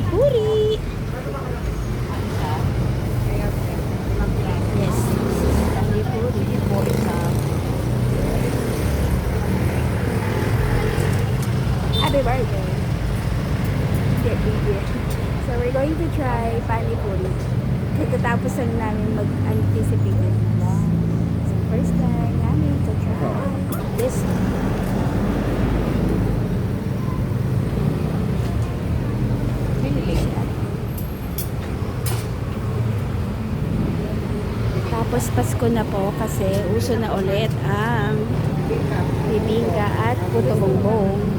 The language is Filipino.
Puri. Yes, Pani Puri po isa. Happy birthday. So we're going to try Pani Puri. Katapos lang namin mag-anticipate. So first time namin to try this. Tapos Pasko na po kasi uso na ulit ang bibingka at puto bongbong.